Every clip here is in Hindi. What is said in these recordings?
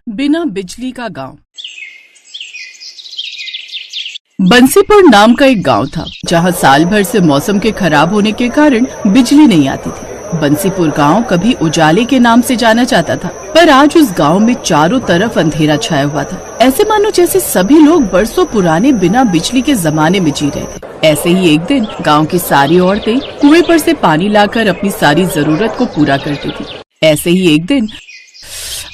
बिना बिजली का गांव। बंसीपुर नाम का एक गांव था जहां साल भर से मौसम के खराब होने के कारण बिजली नहीं आती थी। बंसीपुर गांव कभी उजाले के नाम से जाना जाता था, पर आज उस गांव में चारों तरफ अंधेरा छाया हुआ था। ऐसे मानो जैसे सभी लोग बरसों पुराने बिना बिजली के जमाने में जी रहे थे। ऐसे ही एक दिन गांव की सारी औरतें कुएं पर से पानी लाकर अपनी सारी जरूरत को पूरा करती थी। ऐसे ही एक दिन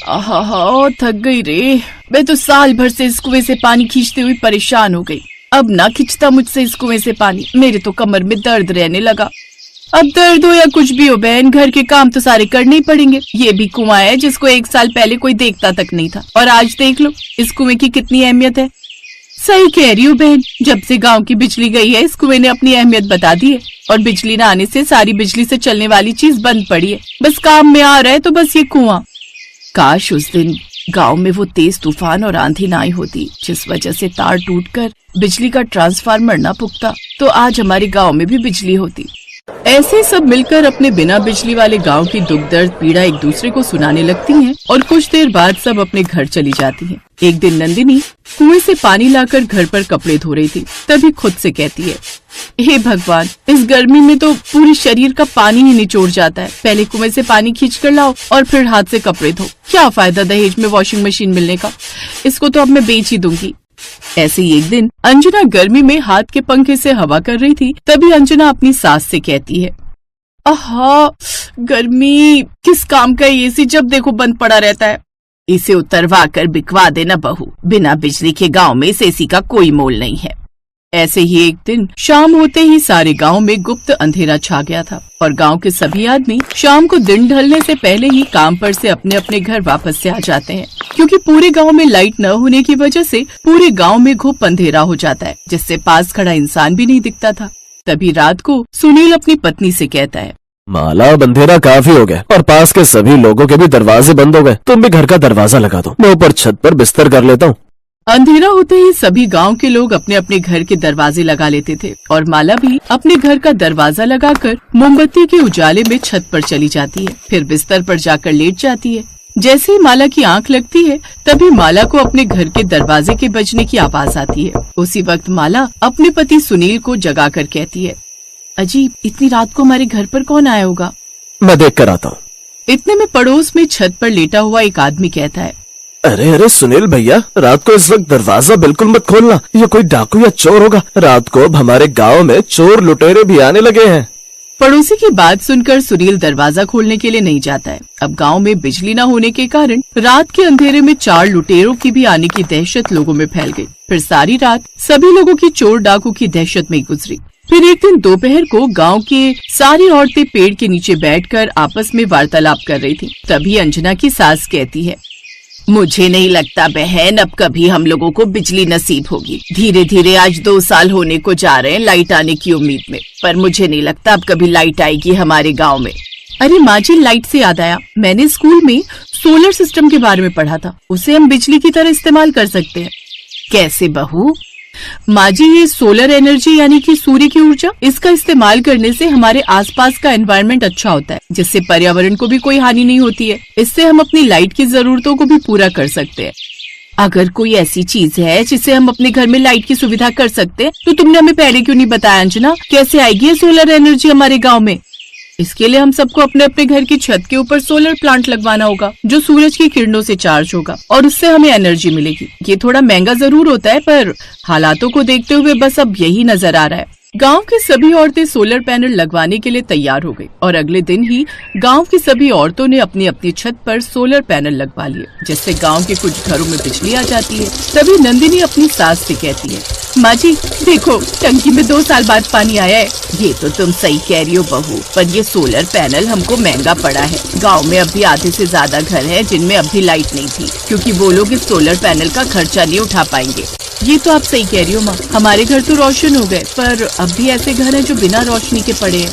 आहा, थक गई रे, मैं तो साल भर से इस कुएं से पानी खींचते हुए परेशान हो गई। अब ना खींचता मुझसे इस कुएं से पानी, मेरे तो कमर में दर्द रहने लगा। अब दर्द हो या कुछ भी हो बहन, घर के काम तो सारे करने ही पड़ेंगे। ये भी कुआं है जिसको एक साल पहले कोई देखता तक नहीं था, और आज देख लो इस कुएं की कितनी अहमियत है। सही कह रही हूँ बहन, जब से गांव की बिजली गई है इस कुएं ने अपनी अहमियत बता दी है, और बिजली न आने से सारी बिजली से चलने वाली चीज बंद पड़ी है। बस काम में आ रहा है तो बस ये कुआं। काश उस दिन गांव में वो तेज तूफान और आंधी ना आई होती जिस वजह से तार टूटकर बिजली का ट्रांसफार्मर ना पुकता, तो आज हमारे गांव में भी बिजली होती। ऐसे सब मिलकर अपने बिना बिजली वाले गांव की दुख दर्द पीड़ा एक दूसरे को सुनाने लगती हैं, और कुछ देर बाद सब अपने घर चली जाती हैं। एक दिन नंदिनी कुएं से पानी लाकर घर पर कपड़े धो रही थी, तभी खुद से कहती है, हे भगवान, इस गर्मी में तो पूरे शरीर का पानी ही निचोड़ जाता है। पहले कुएं से पानी खींच कर लाओ और फिर हाथ से कपड़े धो। क्या फायदा दहेज में वॉशिंग मशीन मिलने का, इसको तो अब मैं बेच ही दूंगी। ऐसे ही एक दिन अंजना गर्मी में हाथ के पंखे से हवा कर रही थी, तभी अंजना अपनी सास से कहती है, आहा, गर्मी, किस काम का एसी जब देखो बंद पड़ा रहता है। इसे उतरवा कर बिकवा देना बहू, बिना बिजली के गांव में इस एसी का कोई मोल नहीं है। ऐसे ही एक दिन शाम होते ही सारे गांव में गुप्त अंधेरा छा गया था, और गांव के सभी आदमी शाम को दिन ढलने से पहले ही काम पर से अपने अपने घर वापस से आ जाते हैं, क्योंकि पूरे गांव में लाइट न होने की वजह से पूरे गांव में घुप अंधेरा हो जाता है, जिससे पास खड़ा इंसान भी नहीं दिखता था। तभी रात को सुनील अपनी पत्नी से कहता है, माला, अब अंधेरा काफी हो गया और पास के सभी लोगों के भी दरवाजे बंद हो गए। तुम भी घर का दरवाजा लगा दो, मैं ऊपर छत पर बिस्तर कर लेता हूँ। अंधेरा होते ही सभी गांव के लोग अपने अपने घर के दरवाजे लगा लेते थे, और माला भी अपने घर का दरवाजा लगाकर मोमबत्ती के उजाले में छत पर चली जाती है, फिर बिस्तर पर जाकर लेट जाती है। जैसे ही माला की आंख लगती है तभी माला को अपने घर के दरवाजे के बजने की आवाज आती है। उसी वक्त माला अपने पति सुनील को जगाकर कहती है, अजीब, इतनी रात को हमारे घर पर कौन आया होगा? मैं देख कर आता हूँ। इतने में पड़ोस में छत पर लेटा हुआ एक आदमी कहता है, अरे अरे सुनील भैया, रात को इस वक्त दरवाजा बिल्कुल मत खोलना, ये कोई डाकू या चोर होगा। रात को अब हमारे गांव में चोर लुटेरे भी आने लगे हैं। पड़ोसी की बात सुनकर सुनील दरवाजा खोलने के लिए नहीं जाता है। अब गांव में बिजली न होने के कारण रात के अंधेरे में 4 लुटेरों की भी आने की दहशत लोगों में फैल गई। फिर सारी रात सभी लोगों की चोर डाकू की दहशत में गुजरी। फिर एक दिन दोपहर को गांव के सारी औरतें पेड़ के नीचे बैठकर आपस में वार्तालाप कर रही थी। तभी अंजना की सास कहती है, मुझे नहीं लगता बहन अब कभी हम लोगों को बिजली नसीब होगी। धीरे धीरे आज 2 साल होने को जा रहे हैं लाइट आने की उम्मीद में, पर मुझे नहीं लगता अब कभी लाइट आएगी हमारे गांव में। अरे माँ जी, लाइट से याद आया, मैंने स्कूल में सोलर सिस्टम के बारे में पढ़ा था, उसे हम बिजली की तरह इस्तेमाल कर सकते हैं। कैसे बहू? माँ जी, ये सोलर एनर्जी यानी कि सूर्य की ऊर्जा, इसका इस्तेमाल करने से हमारे आसपास का एनवायरनमेंट अच्छा होता है, जिससे पर्यावरण को भी कोई हानि नहीं होती है। इससे हम अपनी लाइट की जरूरतों को भी पूरा कर सकते हैं। अगर कोई ऐसी चीज है जिससे हम अपने घर में लाइट की सुविधा कर सकते हैं, तो तुमने हमें पहले क्यों नहीं बताया अंजना? कैसे आएगी ये सोलर एनर्जी हमारे गाँव में? इसके लिए हम सबको अपने अपने घर की छत के ऊपर सोलर प्लांट लगवाना होगा, जो सूरज की किरणों से चार्ज होगा, और उससे हमें एनर्जी मिलेगी। ये थोड़ा महंगा जरूर होता है, पर हालातों को देखते हुए बस अब यही नजर आ रहा है। गांव की सभी औरतें सोलर पैनल लगवाने के लिए तैयार हो गई, और अगले दिन ही गांव की सभी औरतों ने अपनी अपनी छत पर सोलर पैनल लगवा लिए, जिससे गांव के कुछ घरों में बिजली आ जाती है। तभी नंदिनी अपनी सास से कहती है, माँ जी देखो, टंकी में 2 साल बाद पानी आया है। ये तो तुम सही कह रही हो बहू, पर ये सोलर पैनल हमको महंगा पड़ा है। गांव में अभी आधे से ज्यादा घर हैं जिनमें अभी लाइट नहीं थी, क्योंकि वो लोग इस सोलर पैनल का खर्चा नहीं उठा पाएंगे। ये तो आप सही कह रही हो माँ, हमारे घर तो रोशन हो गए, पर अब भी ऐसे घर हैं जो बिना रोशनी के पड़े हैं।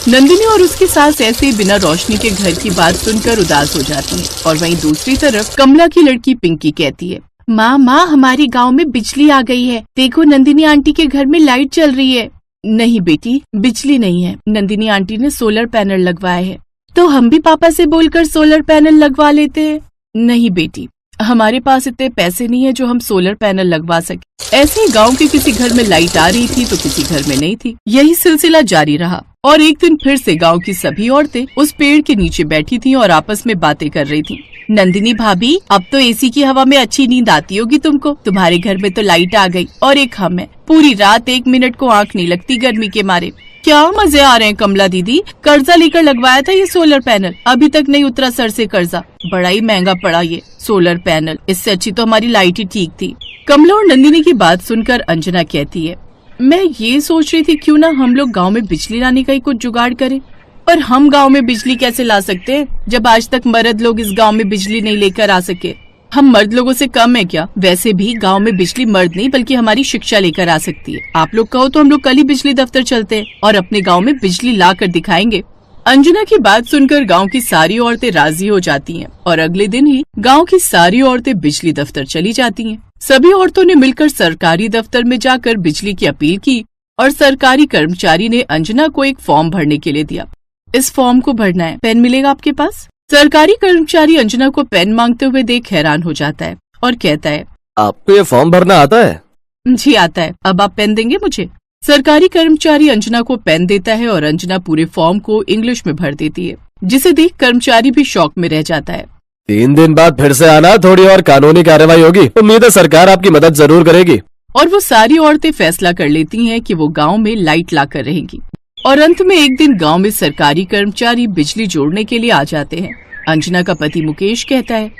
नंदिनी और उसकी सास ऐसे ही बिना रोशनी के घर की बात सुनकर उदास हो जाती है, और वहीं दूसरी तरफ कमला की लड़की पिंकी कहती है, माँ हमारे गांव में बिजली आ गई है, देखो नंदिनी आंटी के घर में लाइट चल रही है। नहीं बेटी, बिजली नहीं है, नंदिनी आंटी ने सोलर पैनल लगवाए है। तो हम भी पापा से बोलकर सोलर पैनल लगवा लेते हैं। नहीं बेटी, हमारे पास इतने पैसे नहीं है जो हम सोलर पैनल लगवा सके। ऐसे ही गांव के किसी घर में लाइट आ रही थी तो किसी घर में नहीं थी। यही सिलसिला जारी रहा और एक दिन फिर से गांव की सभी औरतें उस पेड़ के नीचे बैठी थीं और आपस में बातें कर रही थीं। नंदिनी भाभी, अब तो एसी की हवा में अच्छी नींद आती होगी तुमको। तुम्हारे घर में तो लाइट आ गई और एक हम है, पूरी रात 1 मिनट को आंख नहीं लगती गर्मी के मारे। क्या मजे आ रहे हैं कमला दीदी, कर्जा लेकर लगवाया था ये सोलर पैनल, अभी तक नहीं उतरा सर से कर्जा। बड़ा ही महंगा पड़ा ये सोलर पैनल, इससे अच्छी तो हमारी लाइट ही ठीक थी। कमला और नंदिनी की बात सुनकर अंजना कहती है, मैं ये सोच रही थी क्यों ना हम लोग गांव में बिजली लाने का ही कुछ जुगाड़ करें। पर हम गांव में बिजली कैसे ला सकते हैं जब आज तक मर्द लोग इस गांव में बिजली नहीं लेकर आ सके। हम मर्द लोगों से कम है क्या? वैसे भी गांव में बिजली मर्द नहीं बल्कि हमारी शिक्षा लेकर आ सकती है। आप लोग कहो तो हम लोग कल ही बिजली दफ्तर चलते हैं और अपने गांव में बिजली ला कर दिखाएंगे। अंजना की बात सुनकर गांव की सारी औरतें राजी हो जाती हैं और अगले दिन ही गांव की सारी औरतें बिजली दफ्तर चली जाती हैं। सभी औरतों ने मिलकर सरकारी दफ्तर में जाकर बिजली की अपील की और सरकारी कर्मचारी ने अंजना को एक फॉर्म भरने के लिए दिया। इस फॉर्म को भरना है, पेन मिलेगा आपके पास? सरकारी कर्मचारी अंजना को पेन मांगते हुए देख हैरान हो जाता है और कहता है, आपको ये फॉर्म भरना आता है? जी आता है। अब आप पेन देंगे मुझे? सरकारी कर्मचारी अंजना को पेन देता है और अंजना पूरे फॉर्म को इंग्लिश में भर देती है, जिसे देख कर्मचारी भी शॉक में रह जाता है। 3 दिन बाद फिर से आना, थोड़ी और कानूनी कार्रवाई होगी। उम्मीद है सरकार आपकी मदद जरूर करेगी। और वो सारी औरतें फैसला कर लेती हैं कि वो गांव में लाइट लाकर रहेंगी। और अंत में एक दिन गांव में सरकारी कर्मचारी बिजली जोड़ने के लिए आ जाते हैं। अंजना का पति मुकेश कहता है,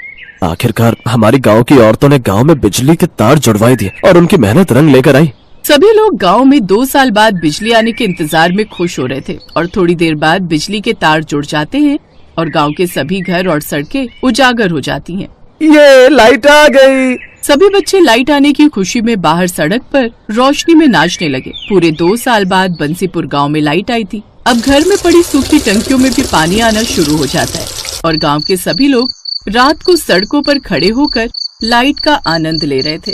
आखिरकार हमारी गांव की औरतों ने गांव में बिजली के तार जुड़वाई दिए और उनकी मेहनत रंग लेकर आई। सभी लोग गांव में 2 साल बाद बिजली आने के इंतजार में खुश हो रहे थे और थोड़ी देर बाद बिजली के तार जुड़ जाते हैं और गांव के सभी घर और सड़कें उजागर हो जाती हैं। ये लाइट आ गई। सभी बच्चे लाइट आने की खुशी में बाहर सड़क पर रोशनी में नाचने लगे। पूरे 2 साल बाद बंसीपुर गांव में लाइट आई थी। अब घर में पड़ी सूखी टंकियों में भी पानी आना शुरू हो जाता है और गांव के सभी लोग रात को सड़कों पर खड़े होकर लाइट का आनंद ले रहे थे।